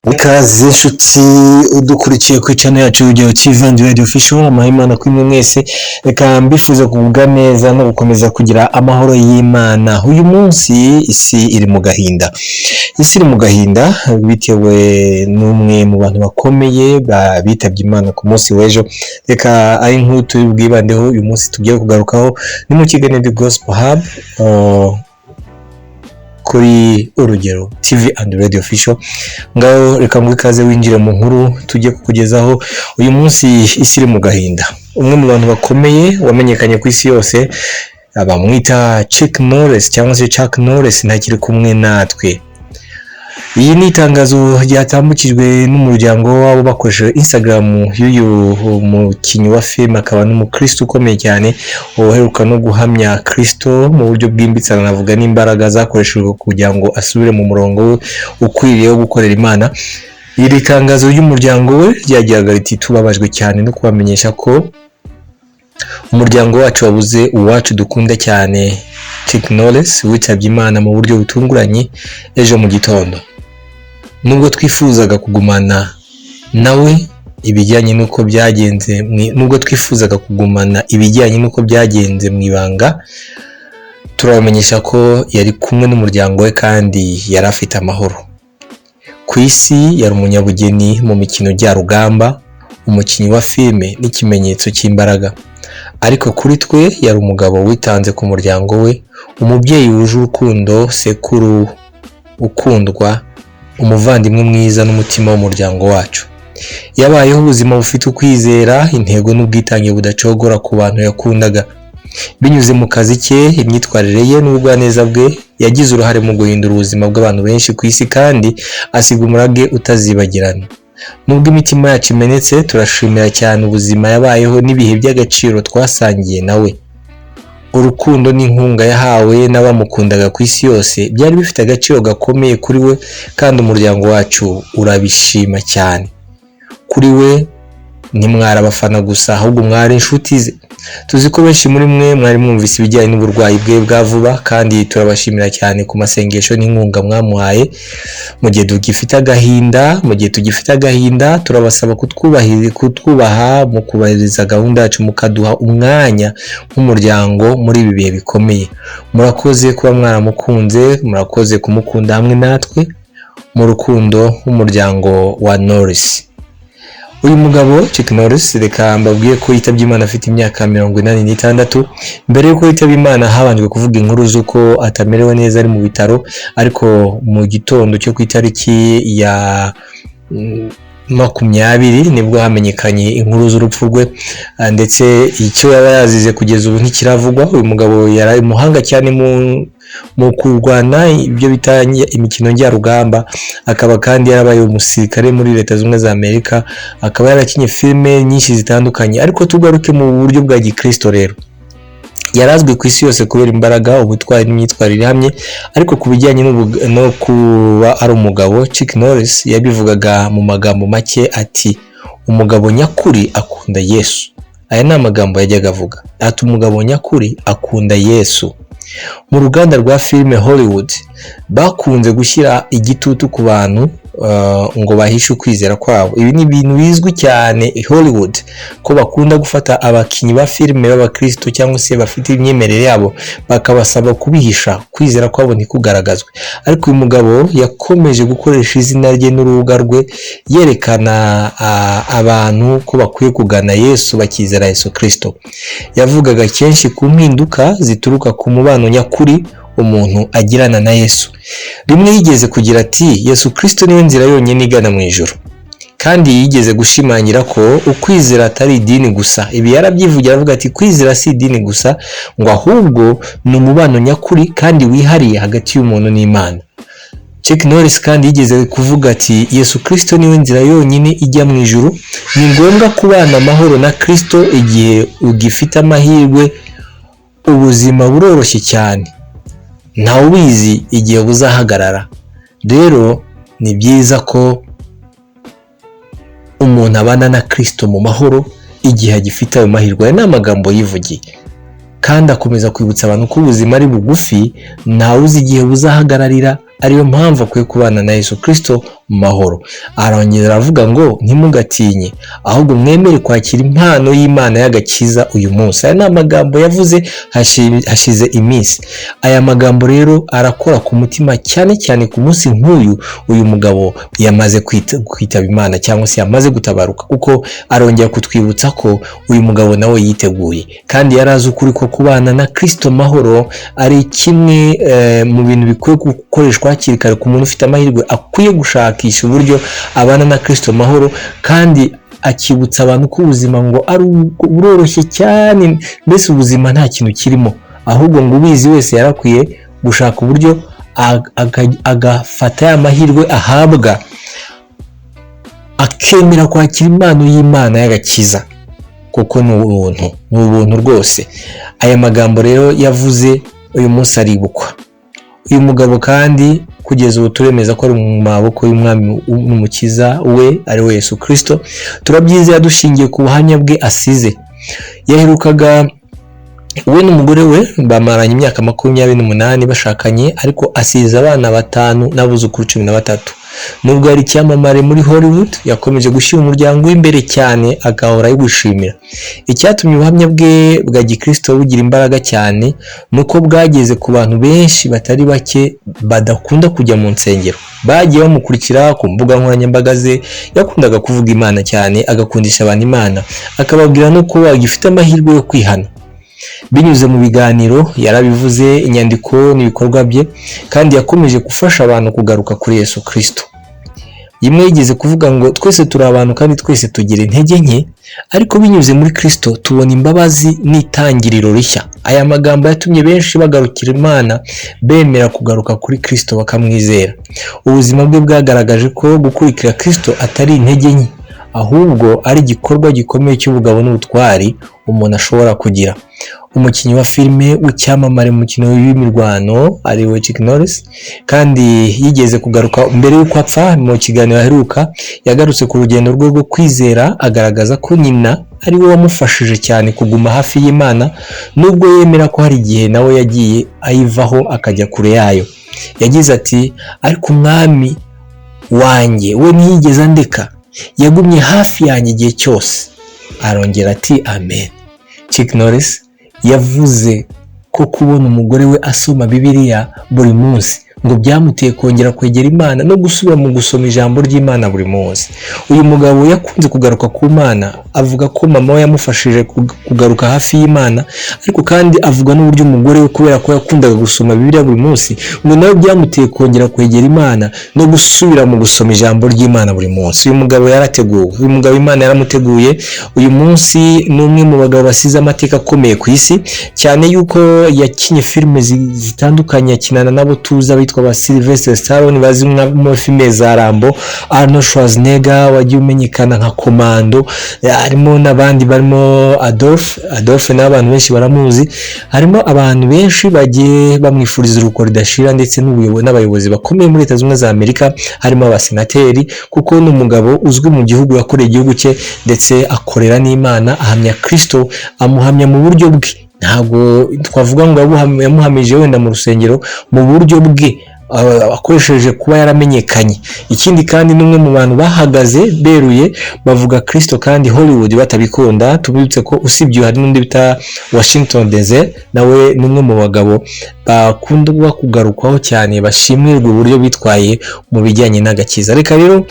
Ikaze inshuti udukurikiye ku channel yacu ya TV and Radio Official. Amahimana kwimwe mwese, reka mbifuza kugubwa neza no gukomeza kugira amahoro y'Imana. Uyu munsi isi iri mu gahinda. Isi iri mu gahinda bitewe n'umwe mu bantu bakomeye bitabye Imana ku munsi w'ejo. Reka ari nk'utu tubwibandeho uyu munsi tugiye kugarukaho ni mu kiganiro The Gospel Hub kuri Urugero TV and Radio Official. Ngaho reka mwikaze winjire mu nkuru tujye kukugezaho uyu munsi isi iri mu gahinda. Umwe mu bantu bakomeye wamenyekanye ku isi yose abamwita Chuck Norris cyangwa se Chuck Norris ntakiri kumwe natwe. Iyi ni itangazo ryatambukijwe n'umuryango wabo bakoresheje Instagram y'uyu mukinyi wa film akaba n'umukristo ukomeye cyane uheruka no guhamya Kristo mu buryo bwimbitse, navuga n'imbaraga zakoreshejwe kugira ngo asubire mu murongo ukwiriye wo gukorera Imana. Iri tangazo ry'umuryango we ryagiraga riti tubabajwe cyane no kubamenyesha ko umuryango wacu wabuze uwacu dukunda cyane Chuck Norris witabye Imana mu buryo butunguranye ejo mu gitondo. Nubwo twifuzaga kugumana nawe ibijyanye nuko byagenze mu ibanga, turabamenyesha ko yari kumwe n'umuryango we kandi yari afite amahoro. Ku isi yari umunyabugeni mu mikino njyarugamba, umukinnyi wa filime n'ikimenyetso cy'imbaraga, ariko kuri twe yari umugabo witanze ku muryango we, umubyeyi wuje urukundo, sekuru ukundwa, umuvandimwe mwiza n'umutima w'umuryango wacu. Yabayeho ubuzima bufite ukwizera, intego n'ubwitange budacogora ku bantu yakundaga. Binyuze mu kazi ke, imyitwarire ye n'ubugwaneza bwe, yagize uruhare mu guhindura ubuzima bw'abantu benshi ku isi kandi asiga umurage utazibagirana. Nubwo imitima yacu imenetse, turashimira cyane ubuzima yabayeho n'ibihe by'agaciro twasangiye nawe. Urukundo n'inkunga yahawe n'abamukundaga ku isi yose byari bifite agaciro gakomeye kuri we kandi umuryango wacu urabishima cyane. Kuri we ntimwari abafana gusa ahubwo mwari inshuti ze. Tuzi ko benshi muri mwe mwari mwumvise ibijyanye n'uburwayi bwe bwa vuba kandi turabashimira cyane ku masengesho n'inkunga mwamuhaye. Mu gihe tugifite agahinda turabasaba kutwubaha mu kubahiriza gahunda yacu mukaduha umwanya nk'umuryango muri ibi bihe bikomeye. Murakoze kuba mwaramukunze, murakoze kumukunda hamwe natwe mu rukundo w'umuryango wa Norris. Uyu mugabo Chuck Norris reka mbabwiye ko yitabye Imana afite imyaka 86. Mbere yuko yitabye Imana habanjwe kuvuga inkuru z'uko atamerewe neza ari mu bitaro, ariko mu gitondo cyo ku itariki ya 20 nibwo hamenyekanye inkuru z'urupfu rwe, ndetse icyo yaba yazize kugeza ubu ntikiravugwa. Uyu mugabo yari umuhanga cyane mu kurwana ibyo bita imikino njyarugamba, akaba kandi yarabaye umusirikare muri Leta Zunze Ubumwe za Amerika, akaba yarakinye filime nyinshi zitandukanye. Ariko tugaruke mu buryo bwa gikristo rero, yarazwi ku isi yose kubera imbaraga, ubutwari n'imyitwarire ihamye. Ariko ku bijyanye no kuba ari umugabo, Chuck Norris yabivugaga mu magambo make ati umugabo nyakuri akunda Yesu. Aya ni amagambo yajyaga avuga ati umugabo nyakuri akunda Yesu. Mu ruganda rwa filime Hollywood bakunze gushyira igitutu ku bantu ngo bahishe ukwizera kwabo. Ibi ni ibintu bizwi cyane Hollywood ko bakunda gufata abakinyi ba filime b'abakristo cyangwa se bafite imyemerere yabo bakabasaba kubihisha, kwizera kwabo ntikugaragazwe. Ariko uyu mugabo yakomeje gukoresha izina rye n'urubuga rwe yerekana abantu ko bakwiye kugana Yesu bakizera Yesu Kristo. Yavugaga kenshi ku mpinduka zituruka ku mubano nyakuri umuntu agirana na Yesu. Rimwe yigeze kugira ati Yesu Kristo niwe nzira yonyine igana mu ijuru, kandi yigeze gushimangira ko ukwizera atari idini gusa. Ibi yarabyivugira avuga ati kwizera si idini gusa, ngo ahubwo ni umubano nyakuri kandi wihariye hagati y'umuntu n'Imana. Chuck Norris kandi yigeze kuvuga ati Yesu Kristo niwe nzira yonyine ijya mu ijuru. Ni ngombwa kubana amahoro na Kristo igihe ugifite amahirwe. Ubuzima buroroshye cyane, ntawe ubizi igihe buzahagarara. Rero ni byiza ko umuntu abana na Kristo mu mahoro igihe agifite ayo mahirwe. Aya ni amagambo yivugiye kandi akomeza kwibutsa abantu ko ubuzima ari bugufi, ntawe uzi igihe buzahagararira. Ariyo mpamvu akwiye kubana na Yesu Kristo mahoro. Arongera aravuga ngo ntimugatinye, ahubwo mwemere kwakira impano y'Imana y'agakiza uyu munsi. Aya ni amagambo yavuze hashize iminsi. Aya magambo rero arakora ku mutima cyane cyane ku munsi nk'uyu uyu mugabo yamaze kwitaba Imana cyangwa se yamaze gutabaruka, kuko arongera kutwibutsa ko uyu mugabo nawe yiteguye kandi yarazi ukuri ko kubana na Kristo mahoro ari kimwe mu bintu bikwiye gukoreshwa hakiri kare ku muntu ufite amahirwe akwiye gushakisha uburyo abana na Kristo mahoro, kandi akibutsa abantu ko ubuzima ngo ari buroroshye cyane, mbese ubuzima nta kintu kirimo, ahubwo ngo ubizi wese yarakwiye gushaka uburyo agafata ya mahirwe ahabwa akemera kwakira impano y'Imana y'agakiza, kuko ni ubuntu rwose. Aya magambo rero yavuze uyu munsi aribukwa. Uyu mugabo kandi kugeza ubu turemeza ko ari mu maboko y'umwami n'umukiza we ari we Yesu Kristo. Turabyizera dushingiye ku buhamya bwe asize. Yaherukaga we n'umugore we bamaranye imyaka 28 bashakanye, ariko asize abana 5 n'abuzukuru 13. Nubwo yari icyamamare muri Hollywood, yakomeje gushyira umuryango w'imbere cyane agahora yigushimira. Icyatumye ubuhamya bwe bwa gikristo bugira imbaraga cyane nuko bwageze ku bantu benshi batari bake badakunda kujya mu nsengero. Bagiye bamukurikira ku mbuga nkoranyambaga ze. Yakundaga kuvuga Imana cyane, agakundisha abantu Imana, akababwira nuko bagifite amahirwe yo kwihana. Binyuze mu biganiro yarabivuze, inyandiko n'ibikorwa bye, kandi yakomeje gufasha abantu kugaruka kuri Yesu Kristo. Yimwe yigeze kuvuga ngo twese turi abantu kandi twese tugira intege nke, ariko binyuze muri Kristo tubona imbabazi n'itangiriro rishya. Aya magambo yatumye benshi bagarukira Imana, bemera kugaruka kuri Kristo bakamwizera. Ubuzima bwe bwagaragaje ko gukurikira Kristo atari intege nke, ahubwo ari igikorwa gikomeye cy'ubugabo n'ubutwari umuntu ashobora kugira. Umukinnyi wa filime w'icyamamare mu mukino w'imirwano ari we Chuck Norris, kandi yigeze kugaruka mbere y'uko apfa. Mu kiganiro aheruka yagarutse ku rugendo rwe rwo kwizera, agaragaza ko nyina ari we wamufashije cyane kuguma hafi y'Imana, nubwo yemera ko hari igihe nawe yagiye ayivaho akajya kure yayo. Yagize ati, ariko umwami wanjye we ntiyigeze andeka, yagumye hafi yanjye igihe cyose. Arongera ati amen. Chuck Norris yavuze ko kubona umugore we asoma Bibiliya buri munsi ngo byamuteye kongera kwegera Imana no gusubira mu gusoma ijambo ry'Imana buri munsi. Uyu mugabo yakunze kugaruka ku Mana, avuga ko mama we yamufashije kugaruka hafi y'Imana, ariko kandi avuga n'uburyo umugore we kubera ko yakundaga gusoma Bibiliya buri munsi ngo nawe byamuteye kongera kwegera Imana no gusubira mu gusoma ijambo ry'Imana buri munsi. Uyu mugabo yarateguwe, uyu mugabo Imana yaramuteguye. Uyu munsi ni umwe mu bagabo basize amateka akomeye ku isi, cyane yuko yakinye filime zitandukanye, akinana nabo tuza bitwa ba Sylvester Stallone bazi mu filime za Rambo, Arnold Schwarzenegger wagiye umenyekana nka Komando, harimo n'abandi barimo Adolf n'abantu benshi baramuzi. Harimo abantu benshi bagiye bamwifuriza uruko ridashira, ndetse n'abayobozi bakomeye muri Leta Zunze Ubumwe za Amerika, harimo abasenateri, kuko ni umugabo uzwi mu gihugu, yakoreye igihugu cye ndetse akorera n'Imana, ahamya Kristo, amuhamya mu buryo bwe. Ntabwo twavuga ngo yamuhamije wenda mu rusengero, mu buryo bwe akoresheje kuba yaramenyekanye. Ikindi kandi n'umwe mu bantu bahagaze beruye bavuga Kristo kandi Hollywood batabikunda. Tubibutse ko usibye hari n'undi bita Washington Denzel, nawe n'umwe mu bagabo bakunda kugarukwaho cyane, bashimirwa uburyo bitwaye mu bijyanye n'agakiza. Reka rero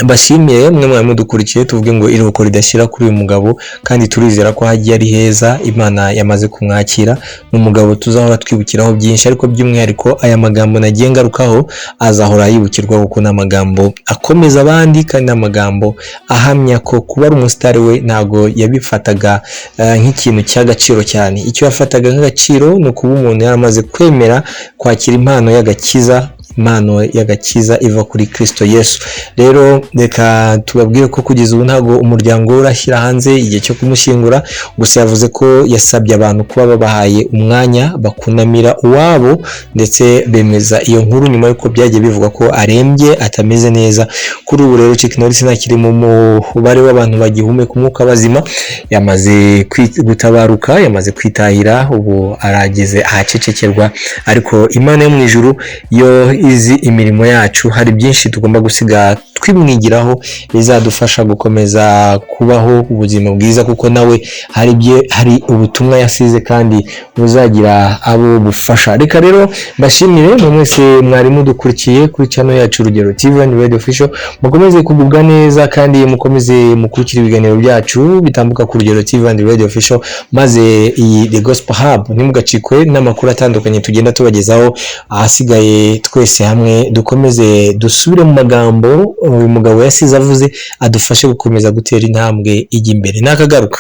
mbashimiye mwe mudukurikiye, tuvuge ngo iruhuko ridashira kuri uyu mugabo, kandi turizera ko hagiye ari heza, Imana yamaze kumwakira. N'umugabo tuzahora twibukiraho byinshi, ariko by'umwihariko aya magambo nagiye ngarukaho azahora yibukirwa, kuko n'amagambo akomeza abandi, kandi n'amagambo ahamya ko kuba ari umusitari we ntago yabifataga nk'ikintu cy'agaciro cyane. Icyo yafataga nk'agaciro ni ukuba umuntu yaramaze kwemera kwakira impano y'agakiza iva kuri Kristo Yesu. Rero reka tubabwire ko kugeza ubu ntago umuryango we urashyira hanze igihe cyo kumushyingura, gusa yavuze ko yasabye abantu kuba babahaye umwanya bakunamira uwabo, ndetse bemeza iyo nkuru nyuma yuko byagiye bivuga ko arembye, atameze neza. Kuri ubu rero Chuck Norris ntakiri mu mubare w'abantu bagihumeka umwuka bazima, yamaze gutabaruka, yamaze kwitahira, ubu arageze ahacecekerwa. Ariko Imana yo mu ijuru yo izi imirimo yacu hari byinshi tugomba gusiga twimwigiraho bizadufasha gukomeza kubaho ubuzima bwiza, kuko nawe hari ubutumwa yasize kandi buzagira abo bufasha. Reka rero mbashimire mwe mwese mwari mudukurikiye kuri channel yacu Urugero TV and Radio Official, mukomeze kugubwa neza kandi mukomeze mukurikira ibiganiro byacu bitambuka ku Urugero TV and Radio Official, maze iyi The Gospel Hub nimugacikwe n'amakuru atandukanye tugenda tubagezaho. Ahasigaye twese hamwe dukomeze dusubire mu magambo uyu mugabo yasize avuze, adufashe gukomeza gutera intambwe ijya imbere. Nakagaruka.